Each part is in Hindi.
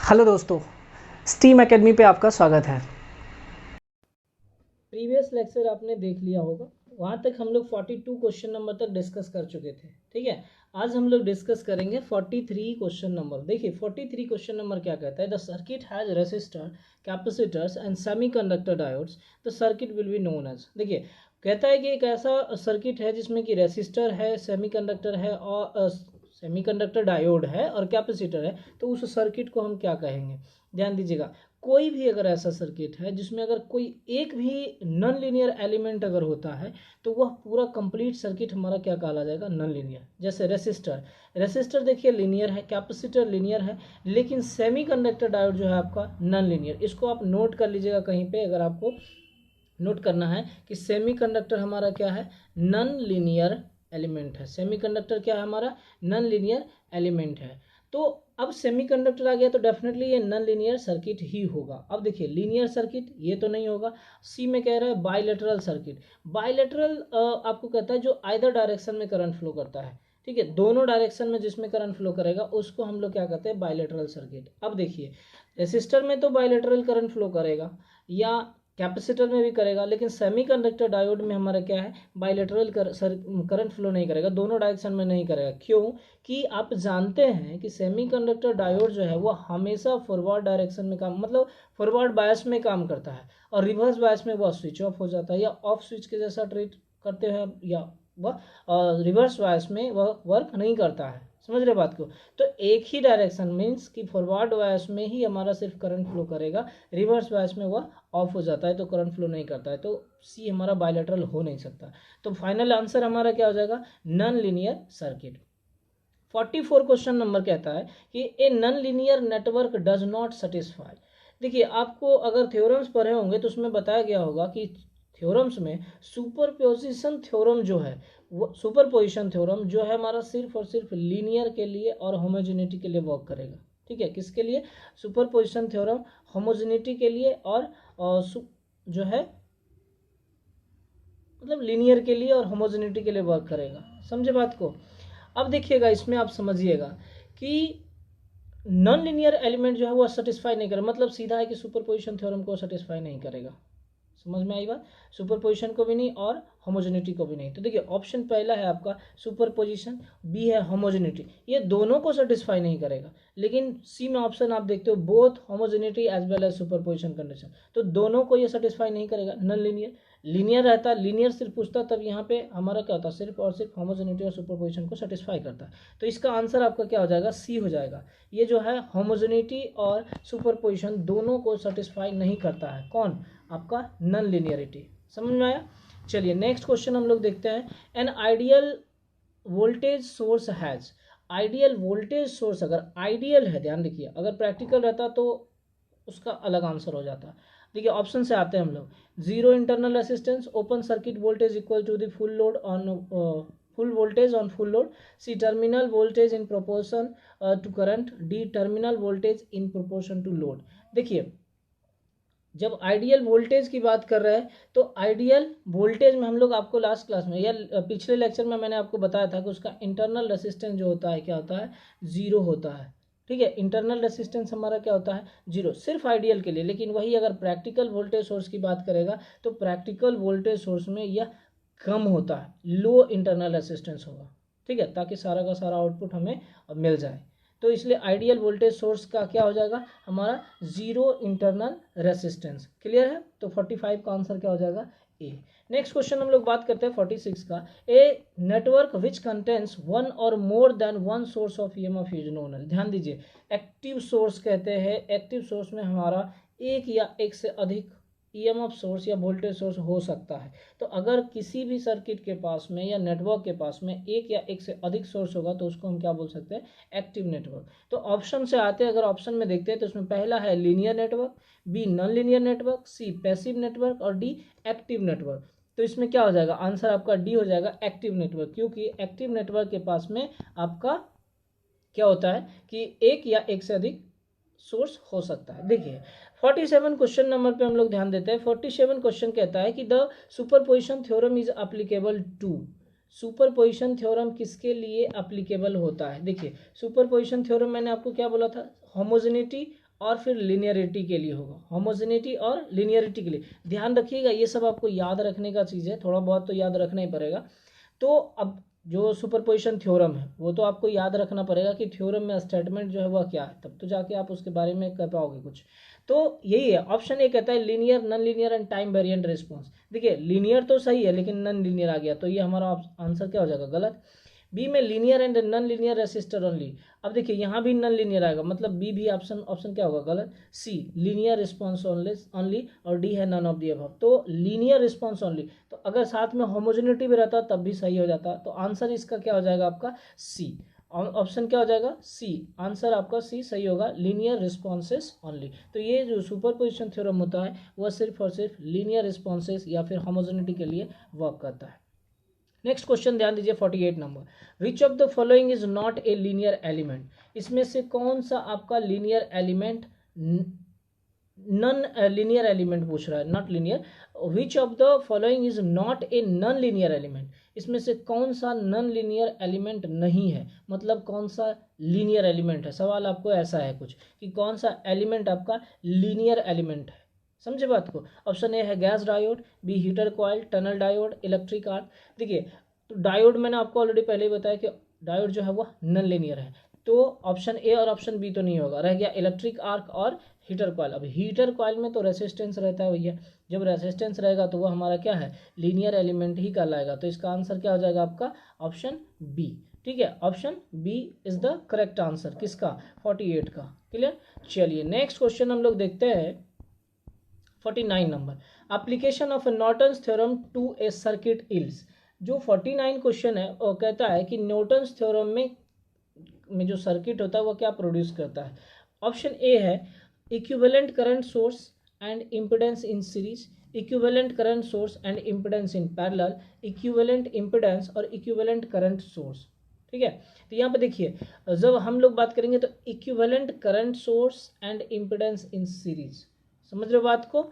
हेलो दोस्तों, स्टीम एकेडमी पे आपका स्वागत है। प्रीवियस लेक्चर आपने देख लिया होगा, वहाँ तक हम लोग 42 क्वेश्चन नंबर तक डिस्कस कर चुके थे। ठीक है, आज हम लोग डिस्कस करेंगे 43 क्वेश्चन नंबर। देखिए 43 क्वेश्चन नंबर क्या कहता है, the circuit has resistor, capacitors and semiconductor diodes, the circuit will be known as. देखिए कहता है कि एक ऐसा सर्किट है जिसमें कि रेसिस्टर है, सेमीकंडक्टर है और सेमीकंडक्टर डायोड है और कैपेसिटर है, तो उस सर्किट को हम क्या कहेंगे। ध्यान दीजिएगा, कोई भी अगर ऐसा सर्किट है जिसमें अगर कोई एक भी नॉन लीनियर एलिमेंट अगर होता है तो वह पूरा कंप्लीट सर्किट हमारा क्या कहला जाएगा, नॉन लीनियर। जैसे रेसिस्टर देखिए लीनियर है, कैपेसिटर लीनियर है, लेकिन सेमीकंडक्टर डायोड जो है आपका नॉन लीनियर। इसको आप नोट कर लीजिएगा कहीं पे, अगर आपको नोट करना है कि सेमीकंडक्टर हमारा क्या है, नॉन लीनियर एलिमेंट है। सेमीकंडक्टर क्या है हमारा, नॉन लीनियर एलिमेंट है। तो अब सेमीकंडक्टर आ गया तो डेफिनेटली ये नॉन लीनियर सर्किट ही होगा। अब देखिए लीनियर सर्किट ये तो नहीं होगा। सी में कह रहा है बाइलेटरल सर्किट। बाइलेटरल आपको कहता है जो आइदर डायरेक्शन में करंट फ्लो करता है। ठीक है, दोनों डायरेक्शन में जिसमें करंट फ्लो करेगा उसको हम लोग क्या कहते हैं, बाइलेटरल सर्किट। अब देखिए रेसिस्टर में तो बाइलेटरल करंट फ्लो करेगा या कैपेसिटर में भी करेगा, लेकिन सेमीकंडक्टर डायोड में हमारा क्या है, बाइलेटरल करंट फ्लो नहीं करेगा, दोनों डायरेक्शन में नहीं करेगा। क्यों कि आप जानते हैं कि सेमीकंडक्टर डायोड जो है वो हमेशा फॉरवर्ड डायरेक्शन में काम, मतलब फॉरवर्ड बायस में काम करता है, और रिवर्स बायस में वह स्विच ऑफ हो जाता है या ऑफ स्विच के जैसा ट्रीट करते हैं, या वह रिवर्स बायस में वह वर्क नहीं करता है। समझ रहे बात को। तो एक ही डायरेक्शन मीन्स कि फॉरवर्ड बायस में ही हमारा सिर्फ करंट फ्लो करेगा, रिवर्स बायस में वह ऑफ हो जाता है तो करंट फ्लो नहीं करता है। तो सी हमारा बायलेटरल हो नहीं सकता। तो फाइनल आंसर हमारा क्या हो जाएगा, non linear circuit. 44 question number कहता है कि a non linear network does not satisfy. देखिए आपको अगर थ्योरम्स पढ़े होंगे तो उसमें बताया गया होगा कि थ्योरम्स में सुपरपोजिशन थ्योरम जो है, वो सुपरपोजिशन थ्योरम जो है हमारा सिर्फ और सिर्फ लीनियर के लिए और होमोजेनिटी के लिए वर्क करेगा। ठीक है, किसके लिए, सुपरपोजिशन थ्योरम होमोजेनिटी के लिए और जो है मतलब लीनियर के लिए और होमोजेनिटी के लिए वर्क करेगा। समझे बात को। अब देखिएगा इसमें आप समझिएगा कि नॉन लीनियर एलिमेंट जो है वो सेटिस्फाई नहीं करेगा, मतलब सीधा है कि सुपरपोजिशन थ्योरम को सेटिस्फाई नहीं करेगा। समझ में आई बात, सुपरपोजिशन को भी नहीं और होमोजेनिटी को भी नहीं। तो देखिए ऑप्शन पहला है आपका सुपरपोजिशन, बी है होमोजेनिटी, ये दोनों को सेटिस्फाई नहीं करेगा। लेकिन सी में ऑप्शन आप देखते हो both homogeneity as well as superposition condition, तो दोनों को ये सेटिस्फाई नहीं करेगा। नॉन लीनियर, लीनियर रहता, लीनियर सिर्फ पूछता तब यहाँ पे हमारा क्या होता, सिर्फ और सिर्फ होमोजेनिटी और सुपरपोजिशन को सेटिस्फाई करता है। तो इसका आंसर आपका क्या हो जाएगा, सी हो जाएगा। ये जो है होमोजेनिटी और सुपरपोजिशन दोनों को सेटिस्फाई नहीं करता है। कौन, आपका नॉन लीनियरिटी। समझ में आया। चलिए नेक्स्ट क्वेश्चन हम लोग देखते हैं। An ideal voltage source has, ideal voltage source अगर आइडियल है, ध्यान रखिए, अगर प्रैक्टिकल रहता तो उसका अलग आंसर हो जाता। देखिए ऑप्शन से आते हैं हम लोग, zero internal resistance, open circuit voltage equal to the full load on full voltage on full load, C terminal voltage in proportion to current, D terminal voltage in proportion to load. देखिए जब आइडियल वोल्टेज की बात कर रहे हैं तो आइडियल वोल्टेज में हम लोग आपको लास्ट क्लास में या पिछले लेक्चर में मैंने आपको बताया था कि उसका इंटरनल रेसिस्टेंस जो होता है क्या होता है, जीरो होता है। ठीक है, इंटरनल रेसिस्टेंस हमारा क्या होता है, जीरो, सिर्फ आइडियल के लिए। लेकिन वही अगर प्रैक्टिकल वोल्टेज सोर्स की बात करेगा तो प्रैक्टिकल वोल्टेज सोर्स में यह कम होता है, लो इंटरनल रेसिस्टेंस होगा। ठीक है, ताकि सारा का सारा आउटपुट हमें मिल जाए। तो इसलिए आइडियल वोल्टेज सोर्स का क्या हो जाएगा हमारा, जीरो इंटरनल रेसिस्टेंस। क्लियर है। तो 45 का आंसर क्या हो जाएगा, ए। नेक्स्ट क्वेश्चन हम लोग बात करते हैं 46 का। A network which contains one or more than one source of EMF is known as. ध्यान दीजिए, एक्टिव सोर्स कहते हैं, एक्टिव सोर्स में हमारा एक या एक से अधिक ईएमएफ सोर्स या वोल्टेज सोर्स हो सकता है। तो अगर किसी भी सर्किट के पास में या नेटवर्क के पास में एक या एक से अधिक सोर्स होगा तो उसको हम क्या बोल सकते हैं, एक्टिव नेटवर्क। तो ऑप्शन से आते हैं, अगर ऑप्शन में देखते हैं तो उसमें पहला है linear network, B non linear network, C passive network और डी एक्टिव नेटवर्क। तो इसमें क्या हो जाएगा, आंसर आपका डी हो जाएगा, एक्टिव नेटवर्क। क्योंकि एक्टिव नेटवर्क के पास में आपका क्या होता है कि एक या एक से अधिक सोर्स हो सकता है। देखिए 47 क्वेश्चन नंबर पे हम लोग ध्यान देते हैं। 47 क्वेश्चन कहता है कि the superposition theorem is applicable to. Superposition theorem किसके लिए एप्लीकेबल होता है। देखिए सुपरपोजिशन थ्योरम मैंने आपको क्या बोला था, होमोजेनिटी और फिर लीनियरिटी के लिए होगा, होमोजेनिटी और लीनियरिटी के लिए। ध्यान रखिएगा, ये सब आपको याद रखने का चीज़ है, थोड़ा बहुत तो याद रखना ही पड़ेगा। तो अब जो सुपरपोजिशन थ्योरम है वो तो आपको याद रखना पड़ेगा कि थ्योरम में स्टेटमेंट जो है वह क्या है, तब तो जाके आप उसके बारे में कर पाओगे कुछ। तो यही है, ऑप्शन ए कहता है linear, non linear and time variant response. देखिए लीनियर तो सही है लेकिन नॉन लीनियर आ गया, तो ये हमारा आंसर क्या हो जाएगा, गलत। बी में linear and non linear resistor only. अब देखिए यहाँ भी नॉन लीनियर आएगा, मतलब बी भी ऑप्शन क्या होगा, गलत। सी लीनियर रिस्पॉन्स ओनली और डी है नॉन ऑफ दी अबव, तो लीनियर रिस्पॉन्स ओनली। तो अगर साथ में होमोजेनिटी भी रहता तब भी सही हो जाता। तो आंसर इसका क्या हो जाएगा आपका सी, ऑप्शन क्या हो जाएगा सी, आंसर आपका सी सही होगा, लीनियर रिस्पॉन्सेस ओनली। तो ये जो सुपरपोजिशन थ्योरम होता है वह सिर्फ और सिर्फ लीनियर रिस्पॉन्सेस या फिर होमोजेनिटी के लिए वर्क करता है। नेक्स्ट क्वेश्चन ध्यान दीजिए 48 number, which of the following is not a linear element. इसमें से कौन सा आपका linear element, non linear element पूछ रहा है, not linear. Which of the following is not a non linear element, इसमें से कौन सा नॉन लीनियर एलिमेंट नहीं है, मतलब कौन सा लीनियर एलिमेंट है। सवाल आपको ऐसा है कुछ कि कौन सा एलिमेंट आपका लीनियर एलिमेंट है, समझे बात को। ऑप्शन ए है gas diode, B heater coil, tunnel diode, electric arc. देखिए तो डायोड मैंने आपको ऑलरेडी पहले ही बताया कि डायोड जो है वो नॉन लीनियर है, तो ऑप्शन ए और ऑप्शन बी तो नहीं होगा, रह गया इलेक्ट्रिक आर्क और हीटर कॉइल। अब हीटर कॉइल में तो रेसिस्टेंस रहता है भैया, जब रेसिस्टेंस रहेगा तो वो हमारा क्या है, लीनियर एलिमेंट ही कहलाएगा। तो इसका आंसर क्या हो जाएगा आपका ऑप्शन बी। ठीक है, option B is the correct answer किसका, 48 का। क्लियर। चलिए नेक्स्ट क्वेश्चन हम लोग देखते हैं 49 number, application of Norton's theorem to a circuit yields. जो 49 क्वेश्चन है वो कहता है कि नॉर्टन्स थ्योरम में जो सर्किट होता है वो क्या प्रोड्यूस करता है। ऑप्शन ए है equivalent current source and impedance in series, equivalent current source and impedance in parallel, equivalent impedance और इक्विवेलेंट करंट सोर्स। ठीक है, तो यहाँ पे देखिए जब हम लोग बात करेंगे तो equivalent current source and impedance in series, समझ रहे हो बात को।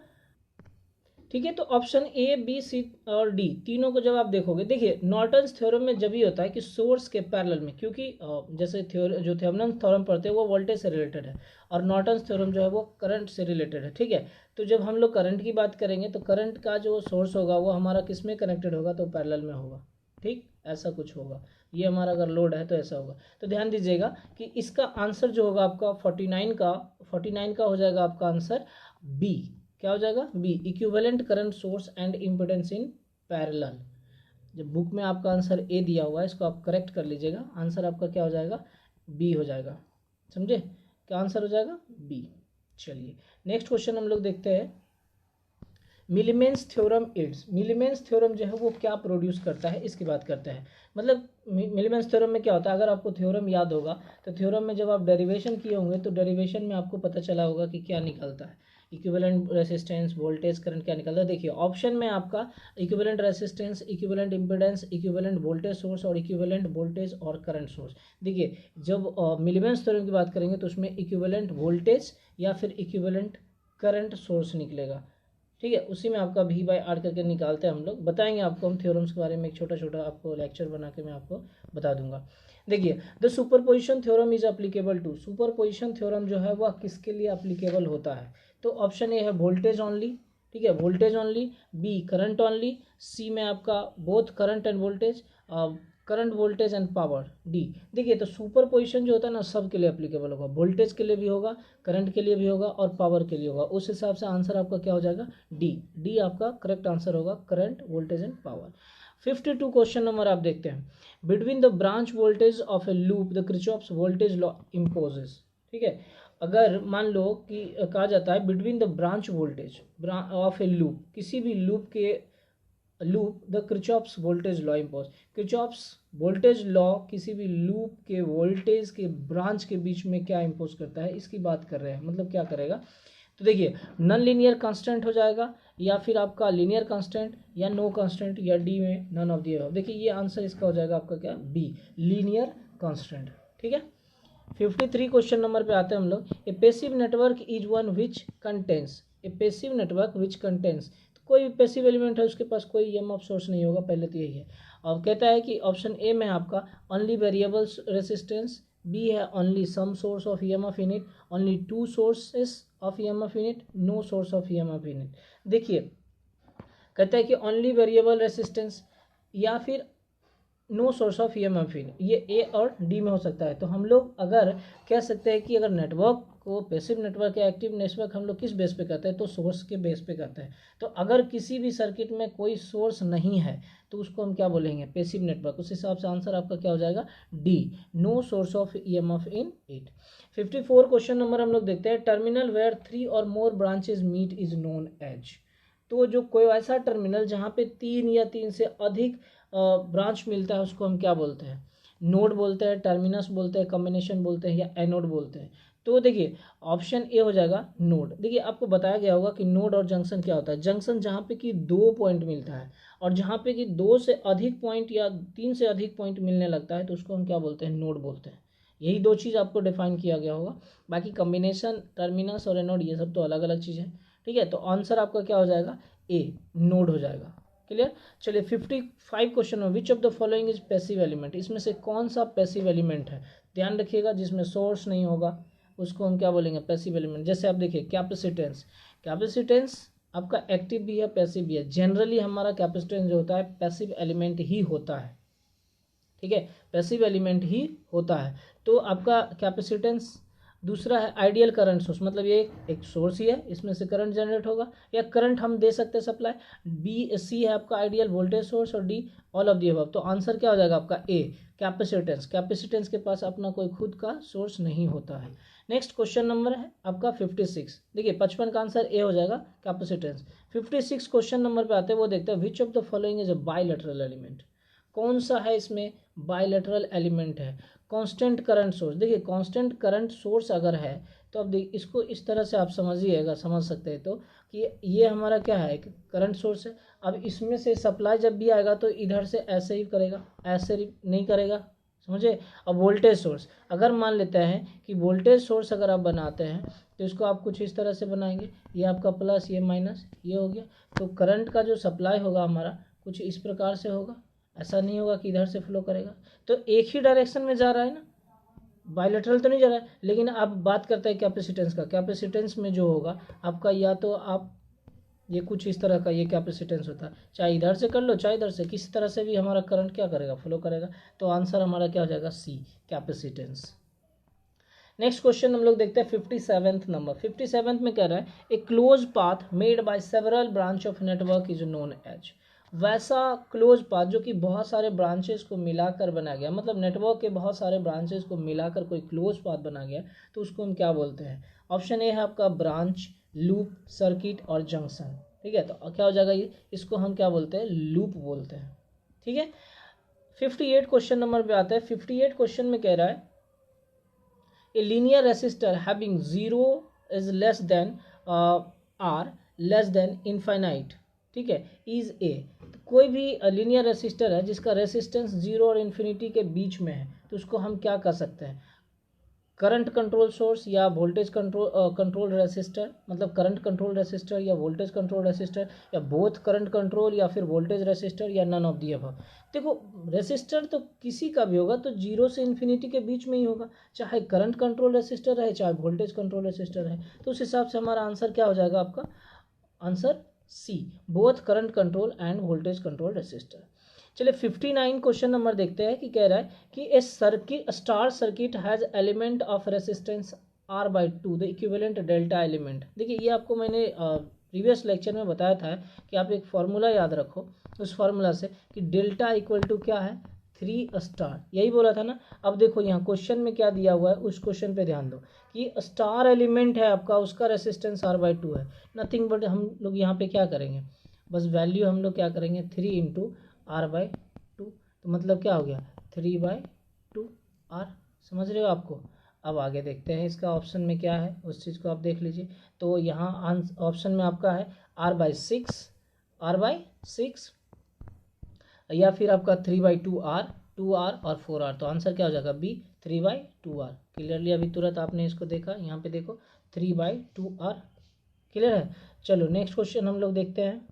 ठीक है, तो ऑप्शन ए बी सी और डी तीनों को जब आप देखोगे, देखिए नॉर्टन्स थ्योरम में जब ही होता है कि सोर्स के पैरेलल में, क्योंकि जैसे जो थेवेनिन थ्योरम पढ़ते हैं वो वोल्टेज से रिलेटेड है और नॉर्टन्स थ्योरम जो है वो करंट से रिलेटेड है। ठीक है, तो जब हम लोग करंट की बात करेंगे तो करंट का जो सोर्स होगा वो हमारा किस में कनेक्टेड होगा, तो पैरेलल में होगा। ठीक, ऐसा कुछ होगा, ये हमारा अगर लोड है तो ऐसा होगा। तो ध्यान दीजिएगा कि इसका आंसर जो होगा आपका 49 का हो जाएगा आपका आंसर बी। क्या हो जाएगा B, equivalent current source and impedance in parallel. जब बुक में आपका आंसर ए दिया हुआ है इसको आप करेक्ट कर लीजिएगा, आंसर आपका क्या हो जाएगा बी हो जाएगा। समझे, क्या आंसर हो जाएगा बी। चलिए नेक्स्ट क्वेश्चन हम लोग देखते हैं, मिलीमेंस थ्योरम इट्स। मिलीमेंस थ्योरम जो है वो क्या प्रोड्यूस करता है इसकी बात करते हैं। मतलब मिलीमेंस थ्योरम में क्या होता है, अगर आपको थ्योरम याद होगा तो थ्योरम में जब आप डेरिवेशन किए होंगे तो डेरिवेशन में आपको पता चला होगा कि क्या निकलता है, इक्विवेलेंट रेसिस्टेंस, वोल्टेज, करंट क्या निकलता है। देखिए ऑप्शन में आपका equivalent resistance, equivalent impedance, equivalent voltage source और इक्विवेलेंट वोल्टेज और करंट सोर्स। देखिए जब मिलीमेंस थ्योरम की बात करेंगे तो उसमें इक्विवेलेंट वोल्टेज या फिर इक्विवेलेंट करंट सोर्स निकलेगा। ठीक है, उसी में आपका भी बाई आर करके निकालते हैं हम लोग, बताएंगे आपको हम थ्योरम्स के बारे में, एक छोटा छोटा आपको लेक्चर बना के मैं आपको बता दूंगा। देखिए the superposition theorem is applicable to, superposition theorem जो है वह किसके लिए अप्लीकेबल होता है, तो ऑप्शन ए है वोल्टेज ओनली। ठीक है, voltage only, B current only, C में आपका both current and voltage, current voltage and power, D. देखिए तो सुपर पोजिशन जो होता है ना सब के लिए एप्लीकेबल होगा, वोल्टेज के लिए भी होगा, करंट के लिए भी होगा और पावर के लिए होगा। उस हिसाब से आंसर आपका क्या हो जाएगा डी, डी आपका करेक्ट आंसर होगा, current voltage and power. 52 question number आप देखते हैं, between the branch voltage of A loop the Kirchhoff's voltage law imposes. ठीक है, अगर मान लो कि कहा जाता है between the branch voltage of A loop, किसी भी लूप के loop the Kirchhoff's voltage law impose, Kirchhoff's voltage law किसी भी लूप के वोल्टेज के ब्रांच के बीच में क्या इम्पोज करता है इसकी बात कर रहे हैं। मतलब क्या करेगा, तो देखिए नॉन लीनियर कांस्टेंट हो जाएगा या फिर आपका लीनियर कांस्टेंट या नो कांस्टेंट या डी में नॉन ऑफ दी अबव। देखिए ये आंसर इसका हो जाएगा आपका क्या बी, लीनियर कांस्टेंट। ठीक है, 53 क्वेश्चन नंबर पे आते हैं हम लोग, ए passive network is one which contains, A passive network which contains, कोई भी पैसिव एलिमेंट है उसके पास कोई ईएमएफ सोर्स नहीं होगा, पहले तो यही है। और कहता है कि ऑप्शन ए में आपका ओनली वेरिएबल रेसिस्टेंस, बी है only some source of EMF in it, only two sources of EMF in it, no source of EMF in it. देखिए कहता है कि ओनली वेरिएबल रेसिस्टेंस या फिर no source of EMF in, ये ए और डी में हो सकता है। तो हम लोग अगर कह सकते हैं कि अगर नेटवर्क को पैसिव नेटवर्क या एक्टिव नेटवर्क हम लोग किस बेस पे करते हैं, तो सोर्स के बेस पे करते हैं। तो अगर किसी भी सर्किट में कोई सोर्स नहीं है तो उसको हम क्या बोलेंगे, पैसिव नेटवर्क। उस हिसाब से आंसर आपका क्या हो जाएगा, D, no source of EMF in it. 54 question number हम लोग देखते हैं, टर्मिनल वेयर 3 और more branches meet is known as. तो जो कोई ऐसा टर्मिनल जहाँ पे 3 या 3 से अधिक ब्रांच मिलता है उसको हम क्या बोलते हैं, नोड बोलते हैं, टर्मिनस बोलते हैं, कॉम्बिनेशन बोलते हैं या एनोड बोलते हैं। तो देखिए ऑप्शन ए हो जाएगा नोड। देखिए आपको बताया गया होगा कि नोड और जंक्शन क्या होता है। जंक्शन जहाँ पे कि 2 पॉइंट मिलता है और जहाँ पे कि 2 से अधिक पॉइंट या 3 से अधिक पॉइंट मिलने लगता है तो उसको हम क्या बोलते हैं, नोड बोलते हैं। यही 2 चीज़ आपको डिफाइन किया गया होगा, बाकी कॉम्बिनेशन, टर्मिनस और एनोड ये सब तो अलग अलग चीज़ है। ठीक है, तो आंसर आपका क्या हो जाएगा, ए, नोड हो जाएगा। क्लियर। चलिए 55 क्वेश्चन में, which of the following is passive element, इसमें से कौन सा पैसिव एलिमेंट है। ध्यान रखिएगा जिसमें सोर्स नहीं होगा उसको हम क्या बोलेंगे, पैसिव एलिमेंट। जैसे आप देखिए कैपेसिटेंस, कैपेसिटेंस आपका एक्टिव भी है पैसिव भी है। जनरली हमारा कैपेसिटेंस जो होता है पैसिव एलिमेंट ही होता है। ठीक है, पैसिव एलिमेंट ही होता है। तो आपका कैपेसिटेंस। दूसरा है आइडियल करंट सोर्स, मतलब ये एक सोर्स ही है, इसमें से करंट जनरेट होगा या करंट हम दे सकते हैं सप्लाई। बी, सी है आपका आइडियल वोल्टेज सोर्स और D all of the above. तो आंसर क्या हो जाएगा आपका ए, कैपेसिटेंस। कैपेसिटेंस के पास अपना कोई खुद का सोर्स नहीं होता है। नेक्स्ट क्वेश्चन नंबर है आपका 56। देखिए 55 का आंसर ए हो जाएगा, कैपेसिटेंस। 56 क्वेश्चन नंबर पे आते हैं, वो देखते हैं which of the following is a bilateral element. कौन सा है इसमें बाइलेटरल एलिमेंट है। कांस्टेंट करंट सोर्स, देखिए कांस्टेंट करंट सोर्स अगर है तो अब देखिए इसको इस तरह से आप समझिएगा, समझ सकते हैं तो कि ये हमारा क्या है, करंट सोर्स है। अब इसमें से सप्लाई जब भी आएगा तो इधर से ऐसे ही करेगा, ऐसे नहीं करेगा, समझे। अब वोल्टेज सोर्स, अगर मान लेते हैं कि वोल्टेज सोर्स अगर आप बनाते हैं तो इसको आप कुछ इस तरह से बनाएंगे, ये आपका प्लस, ये माइनस, ये हो गया। तो करंट का जो सप्लाई होगा हमारा कुछ इस प्रकार से होगा, ऐसा नहीं होगा कि इधर से फ्लो करेगा। तो एक ही डायरेक्शन में जा रहा है ना, बायलेटरल तो नहीं जा रहा है। लेकिन अब बात करते हैं कैपेसिटेंस का। कैपेसिटेंस में जो होगा आपका, या तो आप ये कुछ इस तरह का ये कैपेसिटेंस होता है, चाहे इधर से कर लो चाहे इधर से, किसी तरह से भी हमारा करंट क्या करेगा, फ्लो करेगा। तो आंसर हमारा क्या हो जाएगा, सी, कैपेसिटेंस। नेक्स्ट क्वेश्चन हम लोग देखते हैं 57th नंबर। 57th में कह रहा है A close path made by several branch of network is known as. वैसा क्लोज पाथ जो कि बहुत सारे ब्रांचेस को मिलाकर बना गया, मतलब नेटवर्क के बहुत सारे ब्रांचेस को मिलाकर कोई क्लोज पाथ बना गया, तो उसको हम क्या बोलते हैं। ऑप्शन ए है आपका ब्रांच, लूप, सर्किट और जंक्शन। ठीक है, तो क्या हो जाएगा ये, इसको हम क्या बोलते हैं, लूप बोलते हैं। ठीक है, 58 क्वेश्चन नंबर पे आता है। 58 क्वेश्चन में कह रहा है a linear resistor having 0 is less than R less than infinite, ठीक है, इज ए। कोई भी लीनियर रेसिस्टर है जिसका रेसिस्टेंस 0 और इन्फिनिटी के बीच में है, तो उसको हम क्या कर सकते हैं, करंट कंट्रोल सोर्स या वोल्टेज कंट्रोल रेसिस्टर, मतलब करंट कंट्रोल रेसिस्टर या वोल्टेज कंट्रोल रेसिस्टर, या बोथ करंट कंट्रोल या फिर वोल्टेज रेसिस्टर, या नन ऑफ दी अबव। देखो रेसिस्टर तो किसी का भी होगा तो 0 से इन्फिनिटी के बीच में ही होगा, चाहे करंट कंट्रोल रेसिस्टर रहे चाहे वोल्टेज कंट्रोल रेसिस्टर रहे। तो उस हिसाब से हमारा आंसर क्या हो जाएगा, आपका answer C, both current control and voltage control resistor. चलिए 59 क्वेश्चन नंबर देखते हैं कि कह रहा है कि A circuit, star circuit has element of resistance R/2 the equivalent delta element. देखिए ये आपको मैंने प्रीवियस लेक्चर में बताया था कि आप एक फार्मूला याद रखो, उस फार्मूला से कि डेल्टा इक्वल टू क्या है, 3 स्टार, यही बोला था ना। अब देखो यहाँ क्वेश्चन में क्या दिया हुआ है, उस क्वेश्चन पे ध्यान दो कि स्टार एलिमेंट है आपका, उसका रेसिस्टेंस R/2 है। नथिंग बट हम लोग यहाँ पे क्या करेंगे, बस वैल्यू हम लोग क्या करेंगे, 3 इंटू R/2, तो मतलब क्या हो गया, 3/2 R। समझ रहे हो आपको। अब आगे देखते हैं इसका ऑप्शन में क्या है, उस चीज़ को आप देख लीजिए। तो यहाँ ऑप्शन में आपका है R/6 या फिर आपका 3/2R, 2R और 4R। तो आंसर क्या हो जाएगा, बी, 3/2R। क्लियरली अभी तुरंत आपने इसको देखा, यहाँ पे देखो 3/2R। क्लियर है। चलो नेक्स्ट क्वेश्चन हम लोग देखते हैं।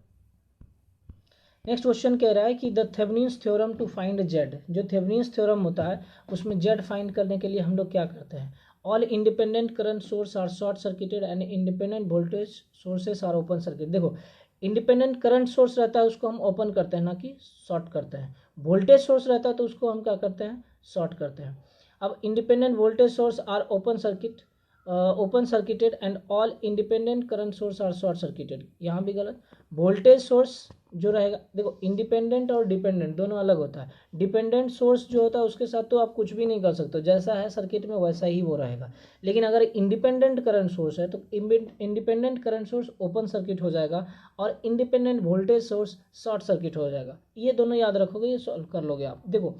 नेक्स्ट क्वेश्चन कह रहा है कि the Thevenin's theorem to find Z, जो थेवेनिन्स थ्योरम होता है उसमें जेड फाइंड करने के लिए हम लोग क्या करते हैं, all independent current source are short circuited and independent voltage sources are open circuit. देखो इंडिपेंडेंट करंट सोर्स रहता है उसको हम ओपन करते हैं ना कि शॉर्ट करते हैं, वोल्टेज सोर्स रहता है तो उसको हम क्या करते हैं, शॉर्ट करते हैं। अब independent voltage source are open circuited and all independent current source are short circuited, यहाँ भी गलत। वोल्टेज सोर्स जो रहेगा, देखो इंडिपेंडेंट और डिपेंडेंट दोनों अलग होता है। डिपेंडेंट सोर्स जो होता है उसके साथ तो आप कुछ भी नहीं कर सकते, जैसा है सर्किट में वैसा ही वो रहेगा। लेकिन अगर इंडिपेंडेंट करंट सोर्स है तो independent current source open circuit हो जाएगा और independent voltage source short circuit हो जाएगा। ये दोनों याद रखोगे, ये सॉल्व कर लोगे आप। देखो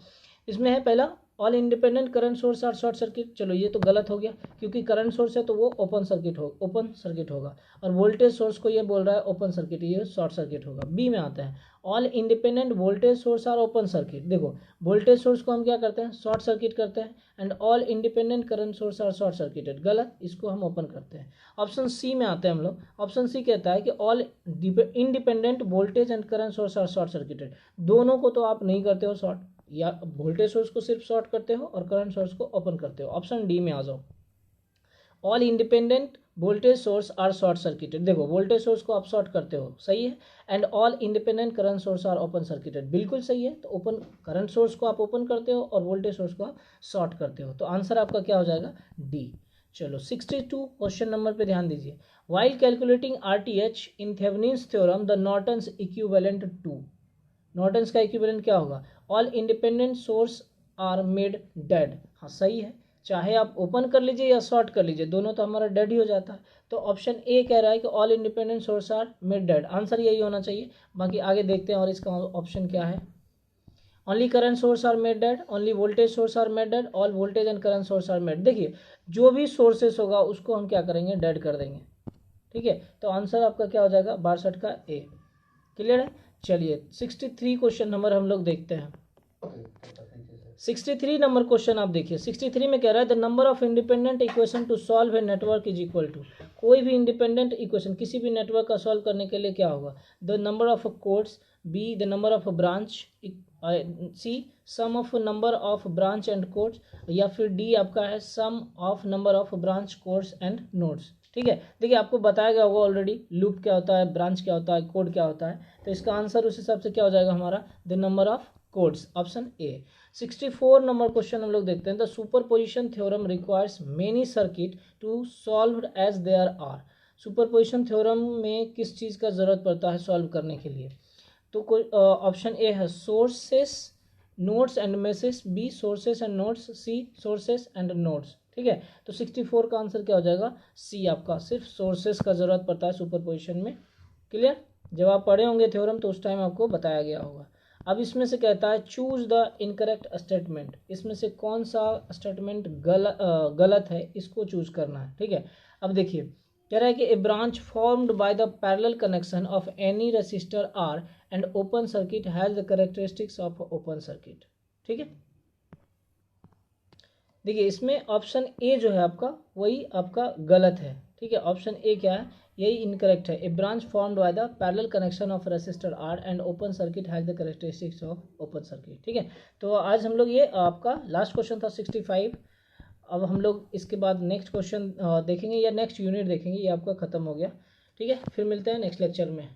इसमें है पहला all independent current source are short circuit, चलो ये तो गलत हो गया क्योंकि करंट सोर्स है तो वो ओपन सर्किट होगा और वोल्टेज सोर्स को ये बोल रहा है ओपन सर्किट, ये शॉर्ट सर्किट होगा। बी में आता है all independent voltage source are open circuit, देखो वोल्टेज सोर्स को हम क्या करते हैं, शॉर्ट सर्किट करते हैं and all independent current source are short circuited, गलत, इसको हम ओपन करते हैं। ऑप्शन सी में आते हैं हम लोग। ऑप्शन सी कहता है कि all independent voltage and current source are short circuited, दोनों को तो आप नहीं करते हो शॉर्ट, या वोल्टेज सोर्स को सिर्फ शॉर्ट करते हो और करंट सोर्स को ओपन करते हो। ऑप्शन डी में आ जाओ, all independent voltage source are short circuited, देखो वोल्टेज सोर्स को आप शॉर्ट करते हो, सही है, and all independent current source are open circuited, बिल्कुल सही है। तो ओपन करंट सोर्स को आप ओपन करते हो और वोल्टेज सोर्स को आप शॉर्ट करते हो, तो आंसर आपका क्या हो जाएगा, डी। चलो 62 क्वेश्चन नंबर पे ध्यान दीजिए। While calculating RTH in Thevenin's theorem the Norton's equivalent to, Norton's का इक्विवेलेंट क्या होगा, all independent source are made dead, हाँ सही है, चाहे आप ओपन कर लीजिए या शॉर्ट कर लीजिए दोनों तो हमारा डेड ही हो जाता है। तो ऑप्शन ए कह रहा है कि all independent source are made dead, answer यही होना चाहिए। बाकी आगे देखते हैं और इसका ऑप्शन क्या है। Only current source are made dead, only voltage source are made dead, all voltage and current source are made, देखिए जो भी सोर्सेस होगा उसको हम क्या करेंगे, डेड कर देंगे, ठीक है। तो आंसर आपका क्या हो जाएगा, 62 का ए। क्लियर है। चलिए 63 क्वेश्चन नंबर हम लोग देखते हैं। 63 नंबर क्वेश्चन आप देखिए। 63 में कह रहा है the number of independent equation to solve a network is equal to, कोई भी इंडिपेंडेंट इक्वेशन किसी भी नेटवर्क का सॉल्व करने के लिए क्या होगा, the number of codes, B the number of branch, C sum of number of branch and codes, या फिर डी आपका है sum of number of branch codes and nodes. ठीक है, देखिए आपको बताया गया होगा ऑलरेडी लूप क्या होता है, ब्रांच क्या होता है, कोड क्या होता है, तो इसका आंसर उस हिसाब से क्या हो जाएगा हमारा, the number of codes, option A. 64 number question हम लोग देखते हैं। The superposition theorem requires many circuit to solve as there are, superposition theorem में किस चीज़ का ज़रूरत पड़ता है सॉल्व करने के लिए, तो कोई ऑप्शन ए है sources nodes and meshes, B sources and nodes, C sources and nodes. ठीक है, तो 64 का आंसर क्या हो जाएगा, सी आपका, सिर्फ सोर्सेस का ज़रूरत पड़ता है सुपरपोजिशन में। क्लियर, जब आप पढ़े होंगे थ्योरम तो उस टाइम आपको बताया गया होगा। अब इसमें से कहता है चूज द इनकरेक्ट स्टेटमेंट, इसमें से कौन सा स्टेटमेंट गलत है इसको चूज करना है। ठीक है, अब देखिए कह रहा है कि A branch formed by the parallel connection of any resistor R and open circuit has the characteristics of open circuit. ठीक है, देखिए इसमें ऑप्शन ए जो है आपका वही आपका गलत है। ठीक है, ऑप्शन ए क्या है, यही इनकरेक्ट है। A branch formed by the parallel connection of resistor R and open circuit has the characteristics of open circuit. ठीक है, तो आज हम लोग ये आपका लास्ट क्वेश्चन था 65। अब हम लोग इसके बाद नेक्स्ट क्वेश्चन देखेंगे या नेक्स्ट यूनिट देखेंगे, ये आपका खत्म हो गया। ठीक है, फिर मिलते हैं नेक्स्ट लेक्चर में।